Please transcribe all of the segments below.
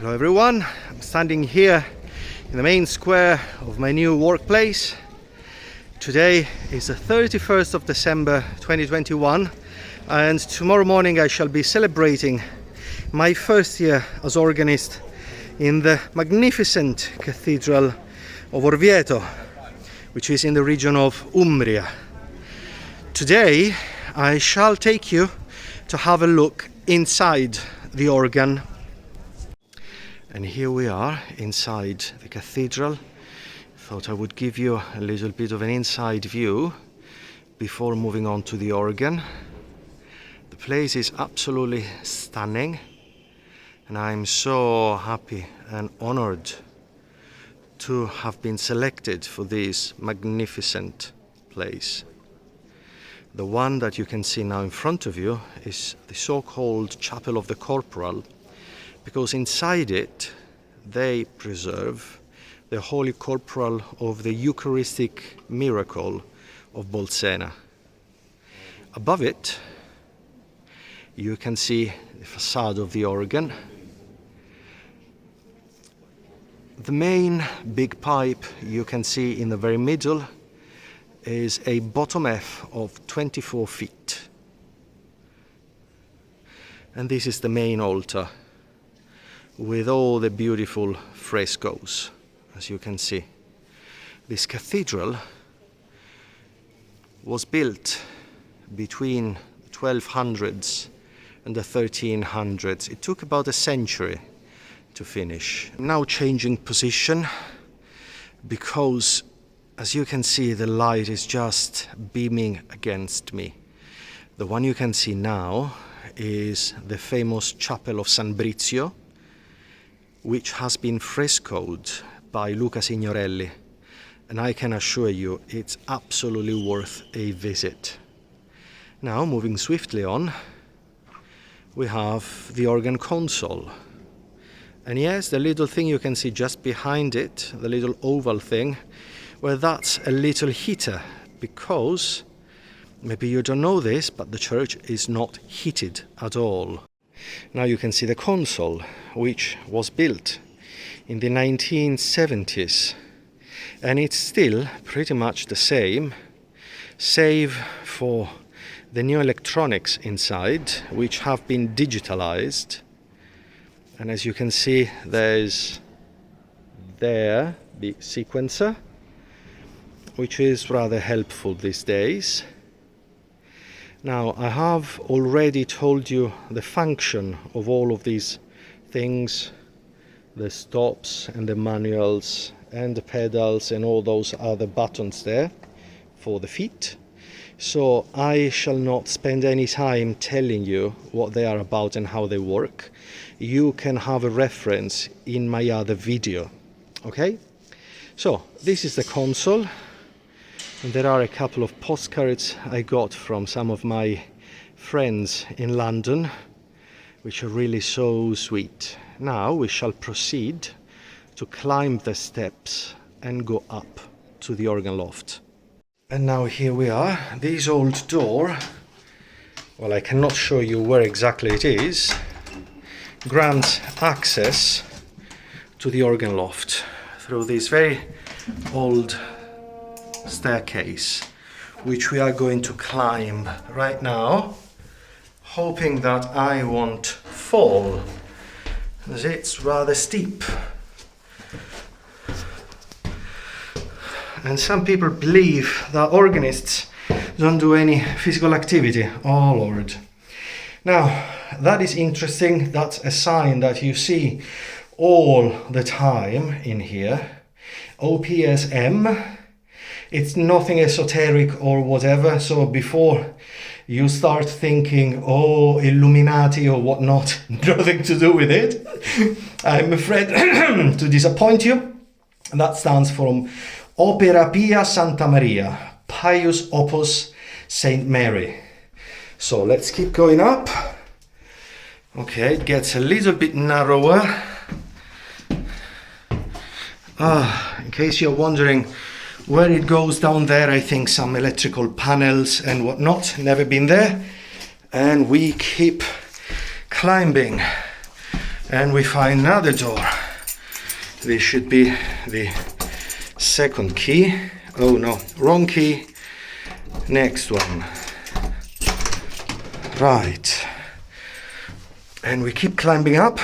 Hello everyone, I'm standing here in the main square of my new workplace. Today is the 31st of December 2021 and tomorrow morning I shall be celebrating my first year as organist in the magnificent Cathedral of Orvieto, which is in the region of Umbria. Today I shall take you to have a look inside the organ. And here we are inside the cathedral. Thought I would give you a little bit of an inside view before moving on to the organ. The place is absolutely stunning and I'm so happy and honored to have been selected for this magnificent place. The one that you can see now in front of you is the so-called Chapel of the Corporal, because inside it they preserve the Holy Corporal of the Eucharistic miracle of Bolsena. Above it you can see the facade of the organ. The main big pipe you can see in the very middle is a bottom F of 24 feet. And this is the main altar with all the beautiful frescoes, as you can see. This cathedral was built between the 1200s and the 1300s. It took about a century to finish. I'm now changing position because, as you can see, the light is just beaming against me. The one you can see now is the famous Chapel of San Brizio, which has been frescoed by Luca Signorelli, and I can assure you it's absolutely worth a visit. Now, moving swiftly on, we have the organ console. And yes, the little thing you can see just behind it, the little oval thing, well, that's a little heater, because maybe you don't know this, but the church is not heated at all. Now you can see the console, which was built in the 1970s, and it's still pretty much the same, save for the new electronics inside, which have been digitalized. And as you can see, there's the sequencer, which is rather helpful these days. Now, I have already told you the function of all of these things, the stops and the manuals and the pedals and all those other buttons there for the feet. So I shall not spend any time telling you what they are about and how they work. You can have a reference in my other video. Okay? So this is the console. And there are a couple of postcards I got from some of my friends in London, which are really so sweet. Now we shall proceed to climb the steps and go up to the organ loft. And now here we are. This old door, well, I cannot show you where exactly it is, grants access to the organ loft through this very old staircase, which we are going to climb right now, hoping that I won't fall, as it's rather steep. And some people believe that organists don't do any physical activity. Oh Lord. Now, that is interesting. That's a sign that you see all the time in here. OPSM. It's nothing esoteric or whatever, so before you start thinking, oh, Illuminati or whatnot, nothing to do with it, I'm afraid to disappoint you. That stands for Opera Pia Santa Maria, Pius Opus Saint Mary. So let's keep going up. Okay, it gets a little bit narrower. In case you're wondering where it goes down there, I think some electrical panels and whatnot, never been there. And we keep climbing. And we find another door. This should be the second key. Oh no, wrong key. Next one. Right. And we keep climbing up.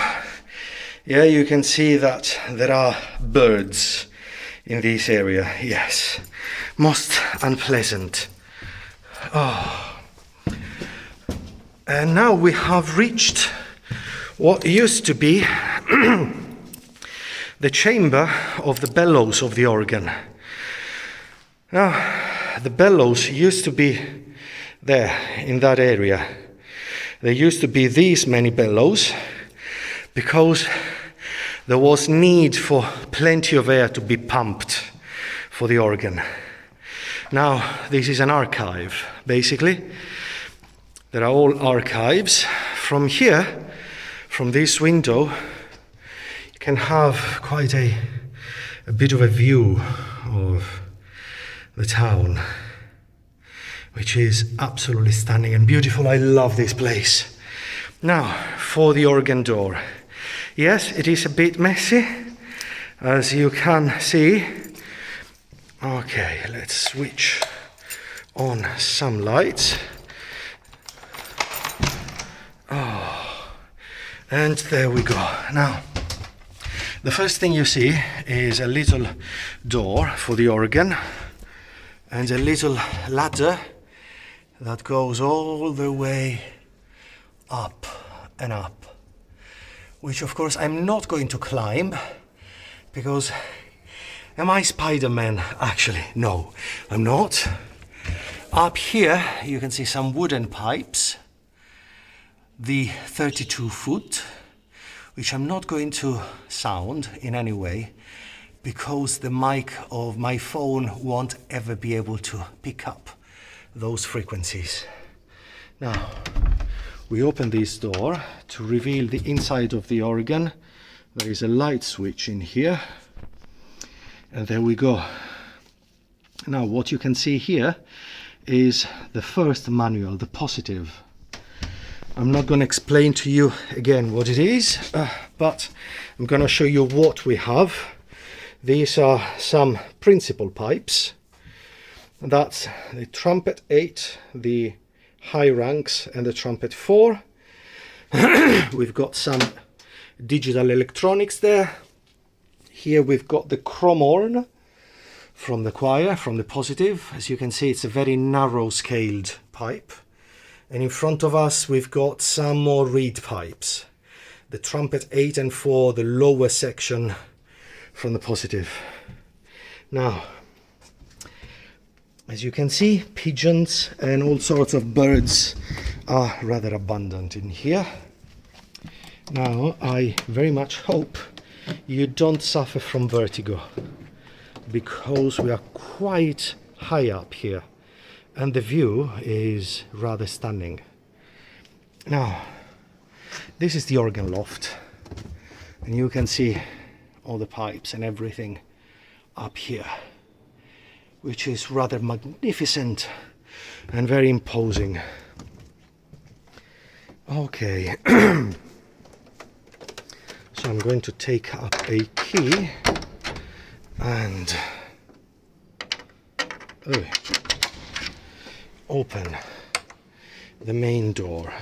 Yeah, you can see that there are birds in this area. Yes, most unpleasant. Oh. And now we have reached what used to be the chamber of the bellows of the organ. Now, the bellows used to be there in that area. There used to be these many bellows because there was need for plenty of air to be pumped for the organ. Now, this is an archive, basically. There are all archives. From here, from this window, you can have quite a bit of a view of the town, which is absolutely stunning and beautiful. I love this place. Now, for the organ door. Yes, it is a bit messy, as you can see. Okay, let's switch on some lights. Oh, and there we go. Now, the first thing you see is a little door for the organ and a little ladder that goes all the way up and up, which of course I'm not going to climb because am I Spider-Man? Actually, no, I'm not. Up here you can see some wooden pipes, the 32 foot, which I'm not going to sound in any way because the mic of my phone won't ever be able to pick up those frequencies. Now, we open this door to reveal the inside of the organ. There is a light switch in here. And there we go. Now, what you can see here is the first manual, the positive. I'm not going to explain to you again what it is, but I'm going to show you what we have. These are some principal pipes. That's the trumpet 8, the high ranks, and the trumpet 4. We've got some digital electronics there. Here we've got the chrome horn from the choir, from the positive. As you can see, it's a very narrow scaled pipe. And in front of us, we've got some more reed pipes. The trumpet 8 and 4, the lower section from the positive. Now, as you can see, pigeons and all sorts of birds are rather abundant in here. Now, I very much hope you don't suffer from vertigo, because we are quite high up here and the view is rather stunning. Now, this is the organ loft, and you can see all the pipes and everything up here, which is rather magnificent and very imposing. Okay. So I'm going to take up a key and open the main door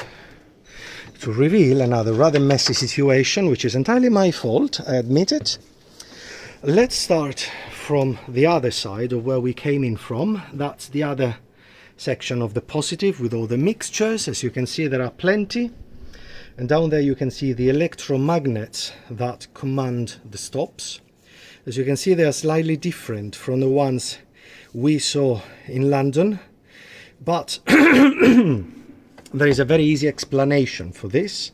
to reveal another rather messy situation, which is entirely my fault, I admit it. Let's start from the other side of where we came in from. That's the other section of the positive with all the mixtures. As you can see, there are plenty. And down there you can see the electromagnets that command the stops. As you can see, they are slightly different from the ones we saw in London, but there is a very easy explanation for this.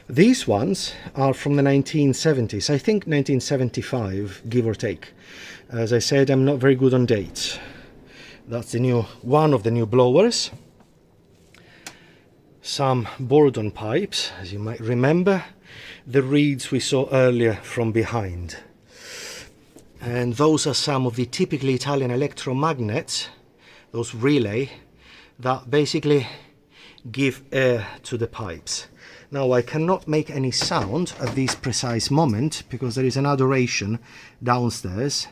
These ones are from the 1970s, I think 1975, give or take. As I said, I'm not very good on dates. That's the new one of the new blowers. Some bourdon pipes, as you might remember, the reeds we saw earlier from behind. And those are some of the typically Italian electromagnets, those relay, that basically give air to the pipes. Now I cannot make any sound at this precise moment because there is an adoration downstairs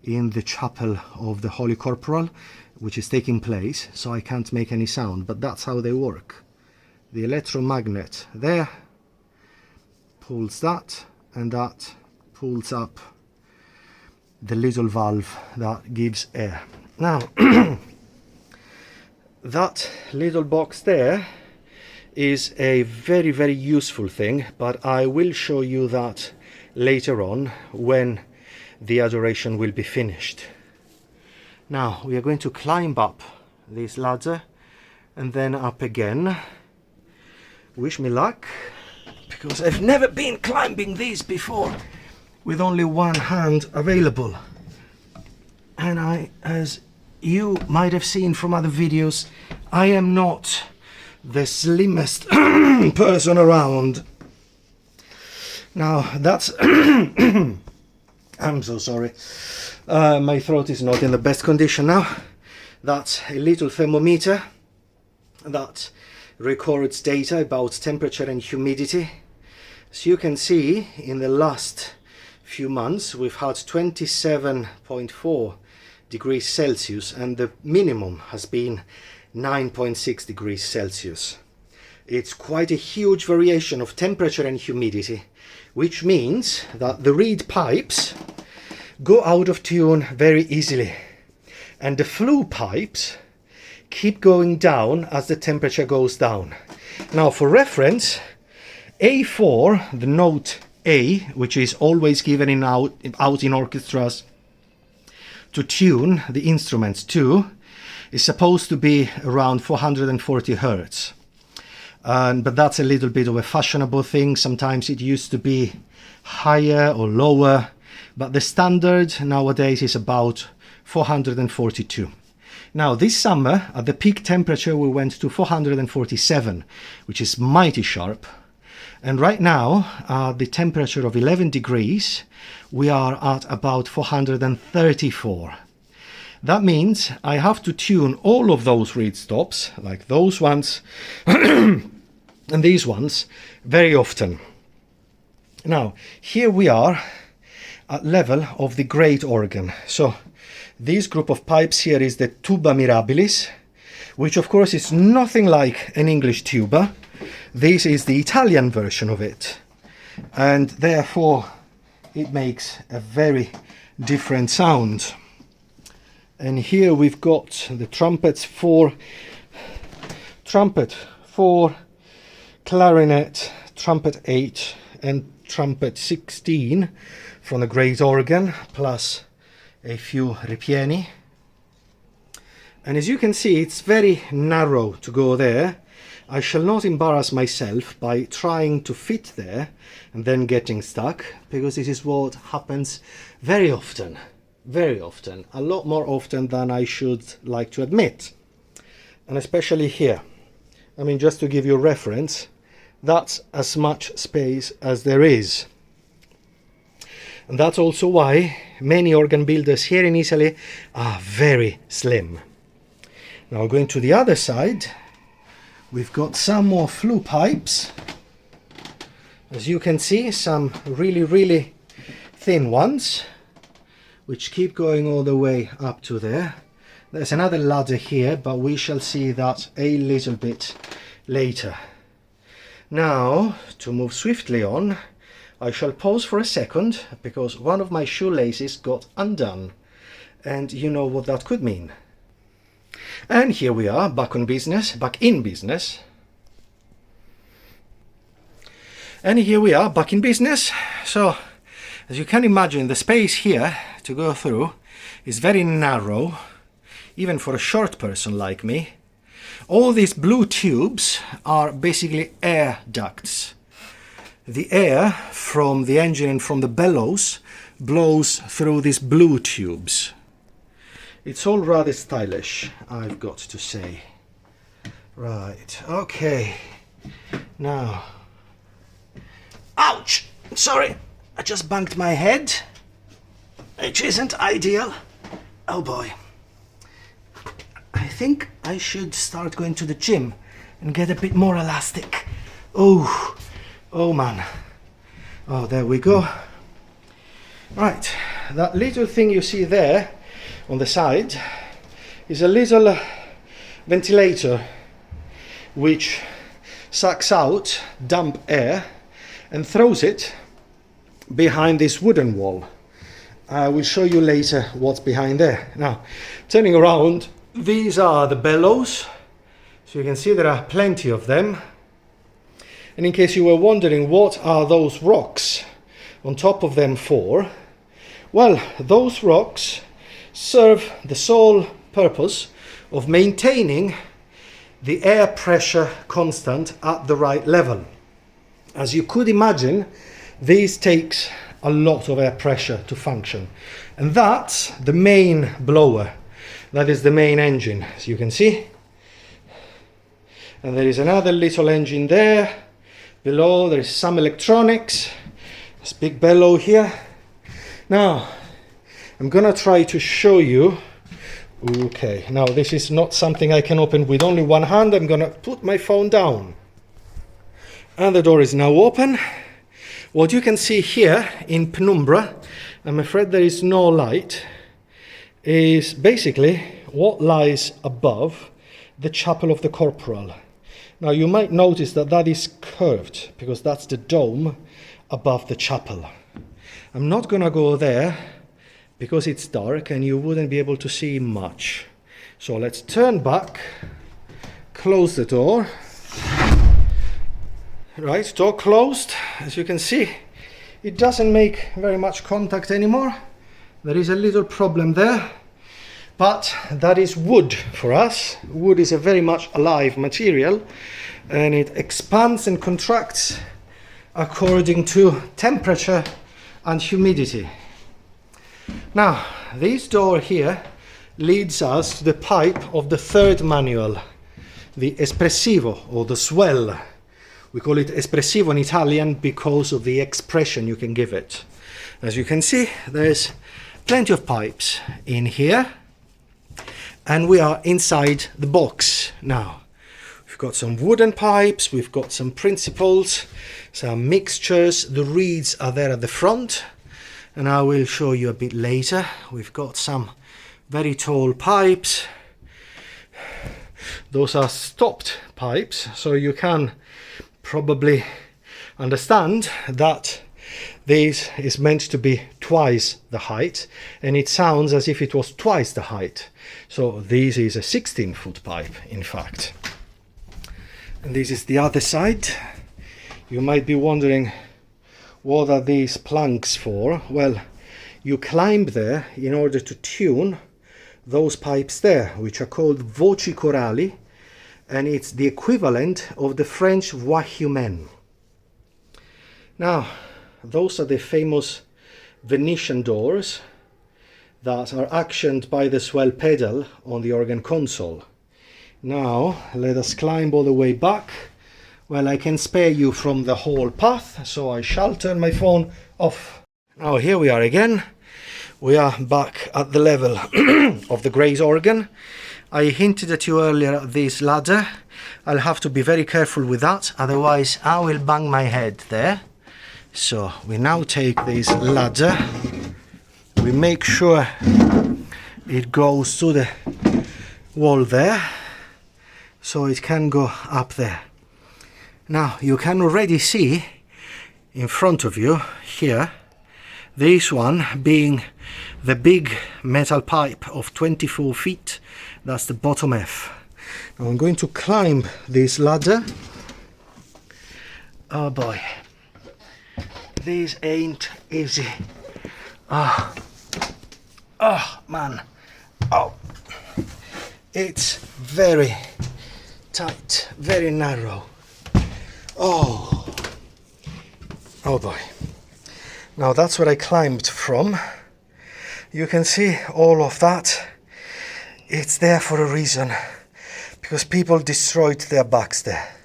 in the chapel of the Holy Corporal, which is taking place, so I can't make any sound, but that's how they work. The electromagnet there pulls that, and that pulls up the little valve that gives air. Now that little box there is a very, very useful thing, but I will show you that later on when the adoration will be finished. Now we are going to climb up this ladder and then up again. Wish me luck, because I've never been climbing these before with only one hand available. And as you might have seen from other videos, I am not the slimmest person around. Now that's I'm so sorry, my throat is not in the best condition now. That's a little thermometer that records data about temperature and humidity. As you can see, in the last few months we've had 27.4 degrees Celsius and the minimum has been 9.6 degrees Celsius. It's quite a huge variation of temperature and humidity, which means that the reed pipes go out of tune very easily, and the flue pipes keep going down as the temperature goes down. Now for reference, A4, the note A, which is always given out in orchestras to tune the instruments to, is supposed to be around 440 Hertz. But that's a little bit of a fashionable thing. Sometimes it used to be higher or lower, but the standard nowadays is about 442. Now this summer at the peak temperature we went to 447, which is mighty sharp. And right now at the temperature of 11 degrees we are at about 434. That means I have to tune all of those reed stops, like those ones and these ones, very often. Now here we are at level of the great organ. So this group of pipes here is the tuba mirabilis, which of course is nothing like an English tuba. This is the Italian version of it, and therefore it makes a very different sound. And here we've got the trumpets for trumpet 4, clarinet, trumpet 8 and trumpet 16 from the great organ, plus a few ripieni. And as you can see, it's very narrow to go there. I shall not embarrass myself by trying to fit there and then getting stuck, because this is what happens very often, a lot more often than I should like to admit. And especially here. I mean, just to give you a reference, that's as much space as there is. And that's also why many organ builders here in Italy are very slim. Now going to the other side, we've got some more flue pipes. As you can see, some really, really thin ones, which keep going all the way up to there. There's another ladder here, but we shall see that a little bit later. Now, to move swiftly on, I shall pause for a second, because one of my shoelaces got undone, and you know what that could mean. And here we are, back in business. So, as you can imagine, the space here to go through is very narrow, even for a short person like me. All these blue tubes are basically air ducts. The air from the engine and from the bellows blows through these blue tubes. It's all rather stylish, I've got to say. Right, okay. Now, ouch! Sorry, I just banged my head, which isn't ideal. Oh boy. I think I should start going to the gym and get a bit more elastic. Oh, oh man. Oh, there we go. Right, that little thing you see there on the side is a little ventilator which sucks out damp air and throws it behind this wooden wall. I will show you later what's behind there. Now, turning around, these are the bellows. So you can see there are plenty of them. And in case you were wondering what are those rocks on top of them for, well, those rocks serve the sole purpose of maintaining the air pressure constant at the right level. As you could imagine, this takes a lot of air pressure to function, and that's the main blower. That is the main engine, as you can see. And there is another little engine there. Below there is some electronics. This big bellow here. Now I'm gonna try to show you. Okay, now this is not something I can open with only one hand. I'm gonna put my phone down, and the door is now open. What you can see here in penumbra, I'm afraid there is no light, is basically what lies above the chapel of the corporal. Now you might notice that that is curved because that's the dome above the chapel. I'm not gonna go there because it's dark and you wouldn't be able to see much. So let's turn back, close the door. Right, door closed. As you can see, it doesn't make very much contact anymore. There is a little problem there, but that is wood for us. Wood is a very much alive material, and it expands and contracts according to temperature and humidity. Now, this door here leads us to the pipe of the third manual, the espressivo or the swell. We call it espressivo in Italian because of the expression you can give it. As you can see, there's plenty of pipes in here, and we are inside the box now. We've got some wooden pipes, we've got some principals, some mixtures. The reeds are there at the front, and I will show you a bit later. We've got some very tall pipes. Those are stopped pipes, so you can probably understand that this is meant to be twice the height, and it sounds as if it was twice the height. So this is a 16-foot pipe, in fact. And this is the other side. You might be wondering, what are these planks for? Well, you climb there in order to tune those pipes there, which are called voci chorali, and it's the equivalent of the French voix humaine. Now, those are the famous Venetian doors that are actioned by the swell pedal on the organ console. Now, let us climb all the way back. Well, I can spare you from the whole path, so I shall turn my phone off. Now, here we are again. We are back at the level of the Grace organ. I hinted at you earlier at this ladder. I'll have to be very careful with that, otherwise I will bang my head there. So we now take this ladder, we make sure it goes to the wall there, so it can go up there. Now you can already see in front of you here, this one being the big metal pipe of 24 feet. That's the bottom F. Now I'm going to climb this ladder. Oh boy, this ain't easy. Oh man, oh, it's very tight, very narrow. Oh boy. Now that's where I climbed from. You can see all of that. It's there for a reason, because people destroyed their backs there.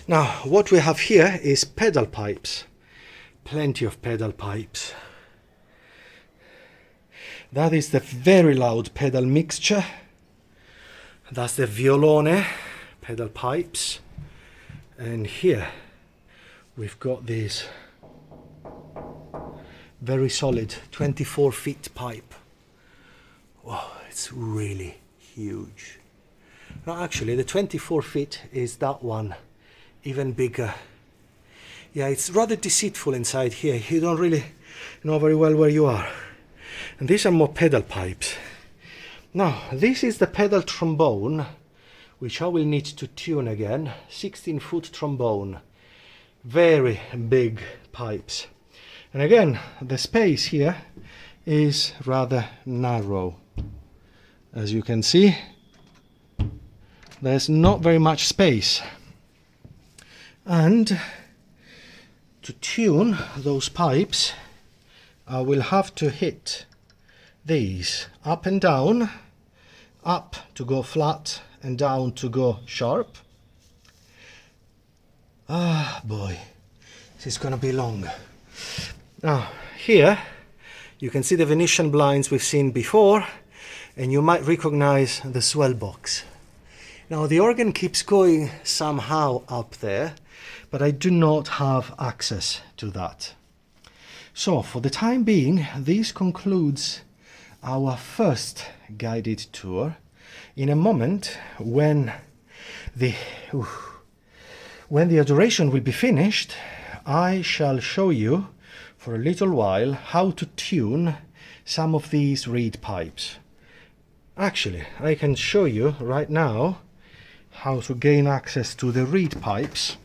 Now what we have here is pedal pipes. Plenty of pedal pipes. That is the very loud pedal mixture. That's the violone pedal pipes. And here we've got this very solid 24 feet pipe. Wow, it's really huge. No, actually the 24 feet is that one, even bigger. Yeah, it's rather deceitful inside here. You don't really know very well where you are. And these are more pedal pipes. Now, this is the pedal trombone, which I will need to tune again. 16-foot trombone. Very big pipes. And again, the space here is rather narrow. As you can see, there's not very much space. And to tune those pipes, I will have to hit these up and down, up to go flat and down to go sharp. Ah, boy, this is gonna be long. Now, here you can see the Venetian blinds we've seen before, and you might recognize the swell box. Now, the organ keeps going somehow up there, but I do not have access to that. So, for the time being, this concludes our first guided tour. In a moment, when the adoration will be finished, I shall show you for a little while how to tune some of these reed pipes. Actually, I can show you right now how to gain access to the reed pipes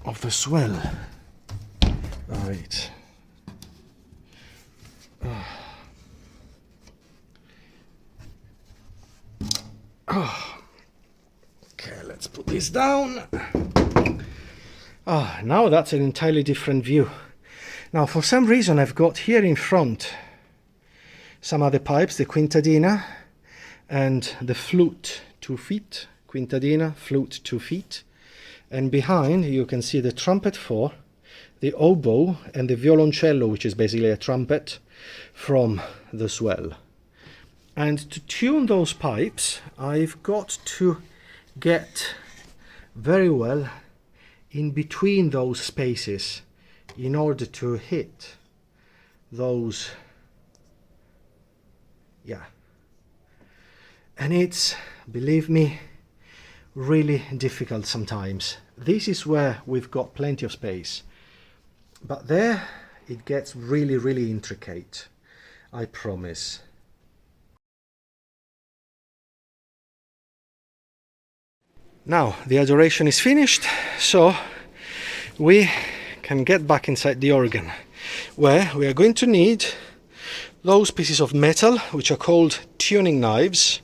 of the swell. Right. Okay, let's put this down. Now that's an entirely different view. Now, for some reason, I've got here in front some other pipes, the quintadina and the flute 2 feet, quintadina, flute 2 feet. And behind you can see the trumpet 4, the oboe and the violoncello, which is basically a trumpet from the swell. And to tune those pipes, I've got to get very well in between those spaces in order to hit those. Yeah. And it's, believe me, really difficult sometimes. This is where we've got plenty of space. But there it gets really, really intricate. I promise. Now the adoration is finished, so we can get back inside the organ, where we are going to need those pieces of metal, which are called tuning knives,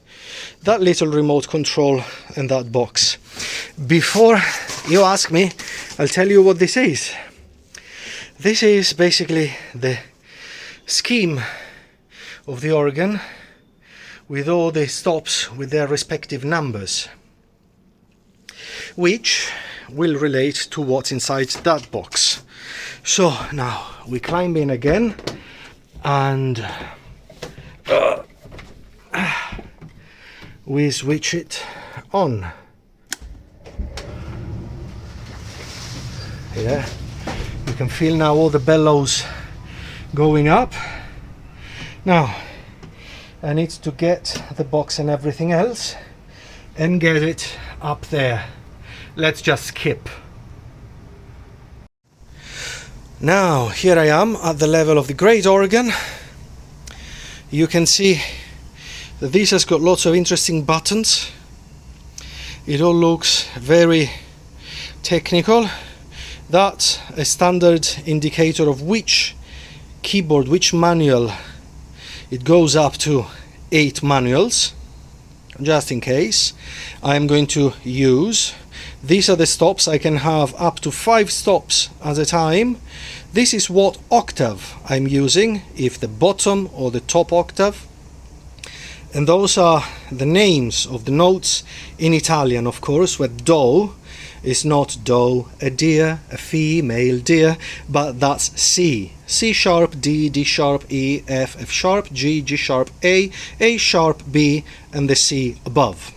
that little remote control, and that box. Before you ask me, I'll tell you what this is. This is basically the scheme of the organ with all the stops with their respective numbers, which will relate to what's inside that box. So now we climb in again and we switch it on. Yeah, you can feel now all the bellows going up. Now I need to get the box and everything else and get it up there. Let's just skip. Now here I am at the level of the great organ. You can see that this has got lots of interesting buttons. It all looks very technical. That's a standard indicator of which keyboard, which manual. It goes up to 8 manuals. Just in case, I'm going to use. These are the stops. I can have up to 5 stops at a time. This is what octave I'm using, if the bottom or the top octave. And those are the names of the notes in Italian, of course, where do is not do, a deer, a female deer, but that's C. C sharp, D, D sharp, E, F, F sharp, G, G sharp, A sharp, B, and the C above.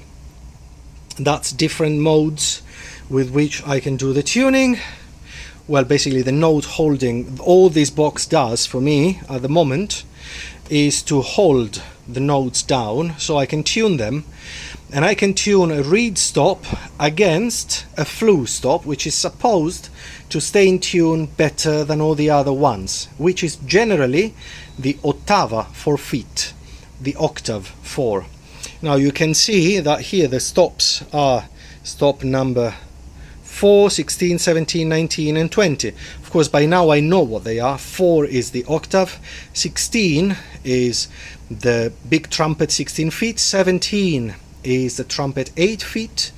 That's different modes with which I can do the tuning. Well, basically the note holding, all this box does for me at the moment is to hold the notes down so I can tune them, and I can tune a reed stop against a flue stop, which is supposed to stay in tune better than all the other ones, which is generally the ottava 4 feet, the octave 4. Now you can see that here the stops are stop number 4, 16, 17, 19 and 20. Of course, by now I know what they are. 4 is the octave, 16 is the big trumpet 16 feet, 17 is the trumpet 8 feet,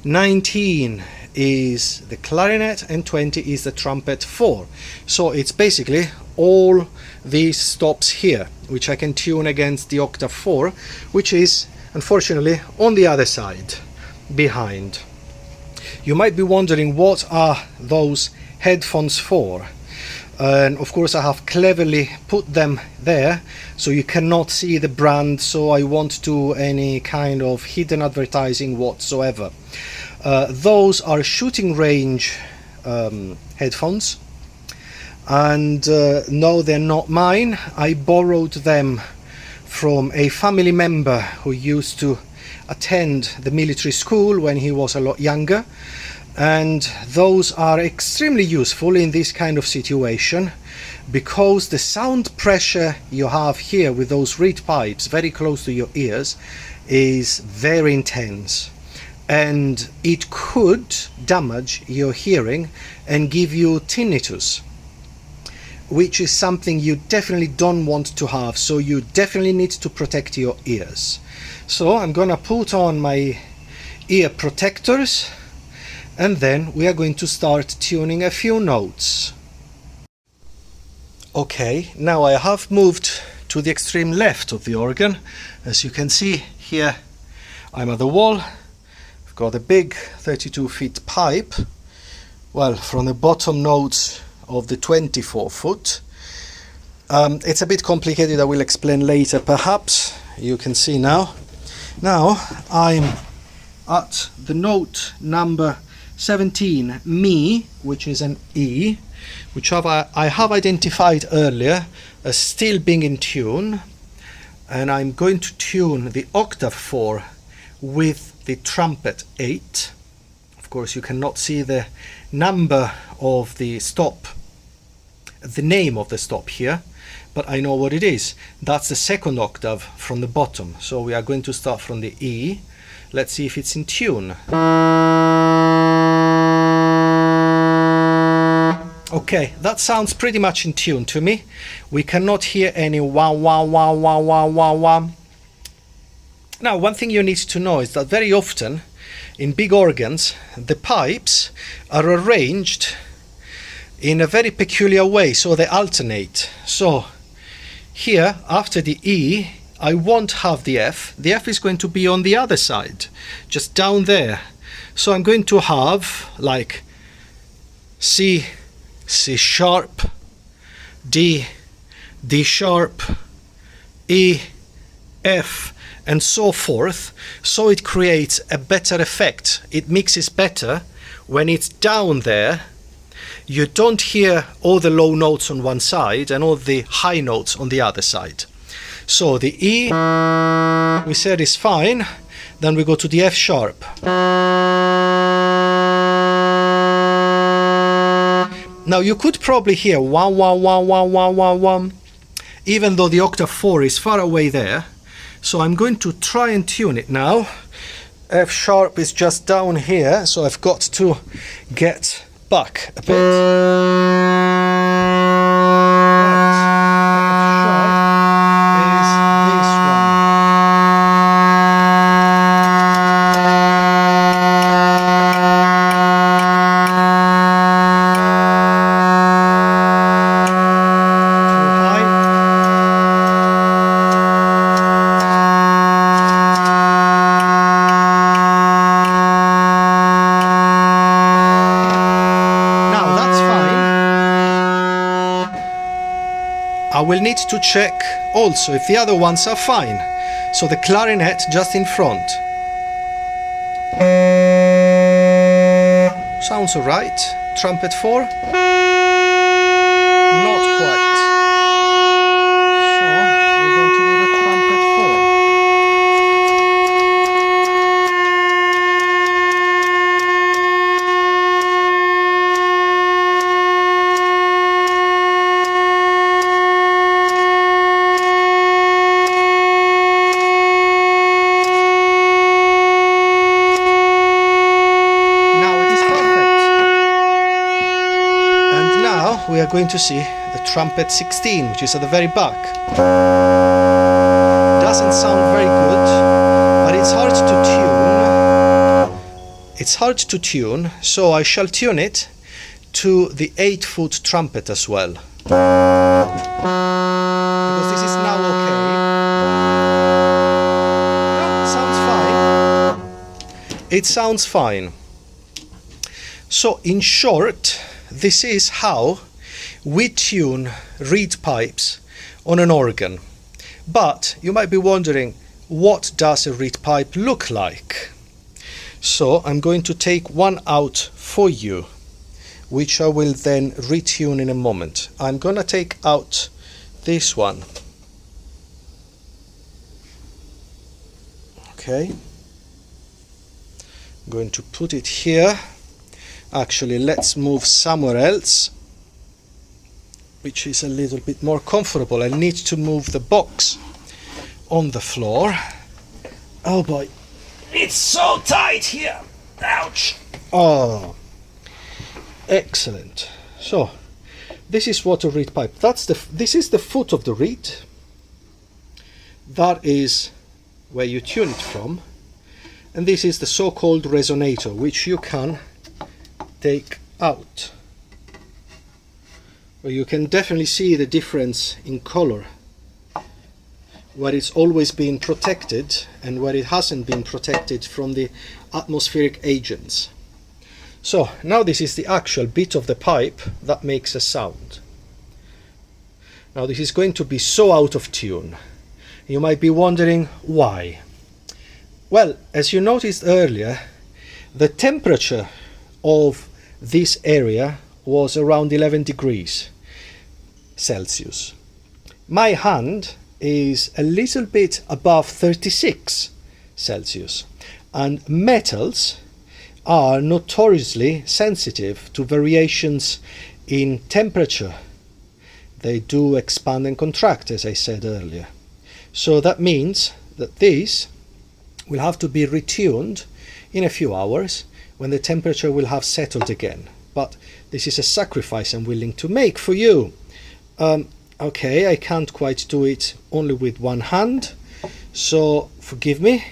19 is the clarinet, and 20 is the trumpet 4. So it's basically all these stops here, which I can tune against the octave 4, which is unfortunately on the other side, behind. You might be wondering, what are those headphones for? And of course I have cleverly put them there so you cannot see the brand, so I won't do any kind of hidden advertising whatsoever. Those are shooting range headphones, and no, they're not mine. I borrowed them from a family member who used to attend the military school when he was a lot younger, and those are extremely useful in this kind of situation because the sound pressure you have here with those reed pipes very close to your ears is very intense, and it could damage your hearing and give you tinnitus, which is something you definitely don't want to have. So you definitely need to protect your ears. So I'm gonna put on my ear protectors, and then we are going to start tuning a few notes. Okay, now I have moved to the extreme left of the organ. As you can see here, I'm at the wall. I've got a big 32 feet pipe, well, from the bottom notes of the 24 foot. It's a bit complicated, I will explain later perhaps. You can see now. Now I'm at the note number 17, Mi, which is an E, which I have identified earlier as still being in tune, and I'm going to tune the octave 4 with the trumpet 8. Of course you cannot see the number of the stop, the name of the stop here, but I know what it is. That's the second octave from the bottom. So we are going to start from the E. Let's see if it's in tune. Okay, that sounds pretty much in tune to me. We cannot hear any wah wah wah wah wah wah wah. Now, one thing you need to know is that very often in big organs the pipes are arranged in a very peculiar way, so they alternate. So here after the E I won't have the F. The F is going to be on the other side, just down there. So I'm going to have like C, C sharp, D, D sharp, E, F, and so forth. So it creates a better effect. It mixes better when it's down there. You don't hear all the low notes on one side and all the high notes on the other side. So the E we said is fine, then we go to the F sharp. Now you could probably hear wah wah wah wah wah wah wah, even though the octave 4 is far away there. So I'm going to try and tune it now. F sharp is just down here, so I've got to get back a bit. I will need to check also if the other ones are fine. So the clarinet just in front. Sounds alright. Trumpet 4? Not quite. So, we're going to do the trumpet 4. We are going to see the trumpet 16, which is at the very back. Doesn't sound very good, but it's hard to tune. It's hard to tune, so I shall tune it to the 8-foot trumpet as well. Because this is now okay. Yeah, sounds fine. It sounds fine. So in short, this is how we tune reed pipes on an organ. But you might be wondering, what does a reed pipe look like? So I'm going to take one out for you, which I will then retune in a moment. I'm going to take out this one. Okay. I'm going to put it here. Actually, let's move somewhere else, which is a little bit more comfortable. I need to move the box on the floor. Oh boy, it's so tight here. Ouch. Oh, excellent. So this is what a reed pipe. This is the foot of the reed. That is where you tune it from, and this is the so-called resonator, which you can take out, where you can definitely see the difference in color, where it's always been protected and where it hasn't been protected from the atmospheric agents. So now this is the actual bit of the pipe that makes a sound. Now this is going to be so out of tune. You might be wondering why. Well, as you noticed earlier, the temperature of this area was around 11 degrees Celsius. My hand is a little bit above 36 Celsius, and metals are notoriously sensitive to variations in temperature. They do expand and contract, as I said earlier. So that means that these will have to be retuned in a few hours when the temperature will have settled again. But this is a sacrifice I'm willing to make for you. Okay, I can't quite do it only with one hand, so forgive me.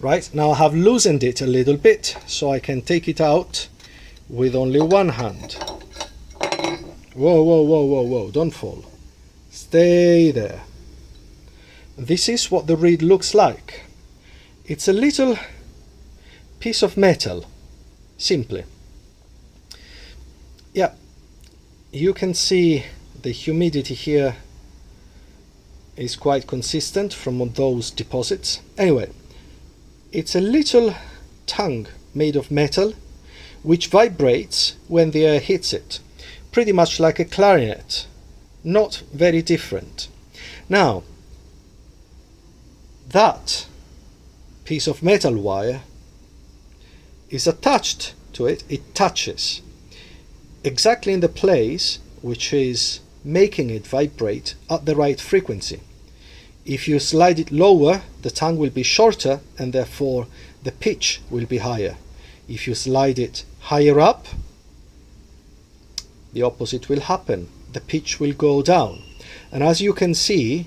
Right, now I have loosened it a little bit, so I can take it out with only one hand. Whoa, whoa, whoa, whoa, whoa, don't fall. Stay there. This is what the reed looks like. It's a little piece of metal, simply. Yeah, you can see the humidity here is quite consistent from those deposits. Anyway, it's a little tongue made of metal which vibrates when the air hits it, pretty much like a clarinet, not very different. Now, that piece of metal wire is attached to it. It touches exactly in the place which is making it vibrate at the right frequency. If you slide it lower, the tongue will be shorter and therefore the pitch will be higher. If you slide it higher up, the opposite will happen. The pitch will go down. And as you can see,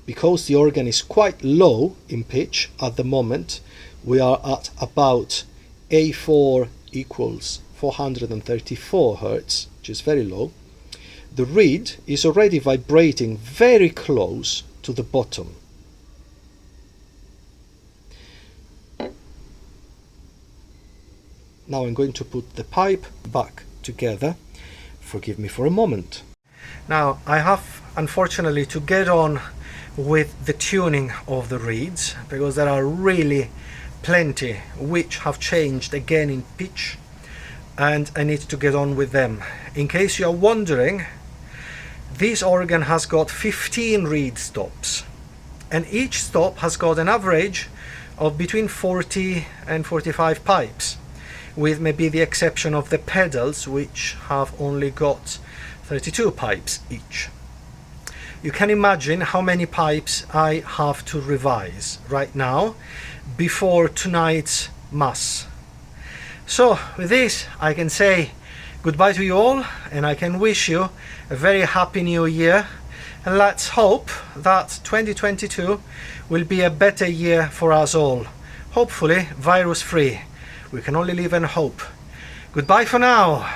because the organ is quite low in pitch at the moment, we are at about A4 equals 434 Hertz, which is very low. The reed is already vibrating very close to the bottom. Now I'm going to put the pipe back together. Forgive me for a moment. Now I have unfortunately to get on with the tuning of the reeds, because there are really plenty which have changed again in pitch and I need to get on with them. In case you are wondering, this organ has got 15 reed stops, and each stop has got an average of between 40 and 45 pipes, with maybe the exception of the pedals, which have only got 32 pipes each. You can imagine how many pipes I have to revise right now before tonight's mass. So with this I can say goodbye to you all, and I can wish you a very happy new year, and let's hope that 2022 will be a better year for us all. Hopefully virus free. We can only live and hope. Goodbye for now.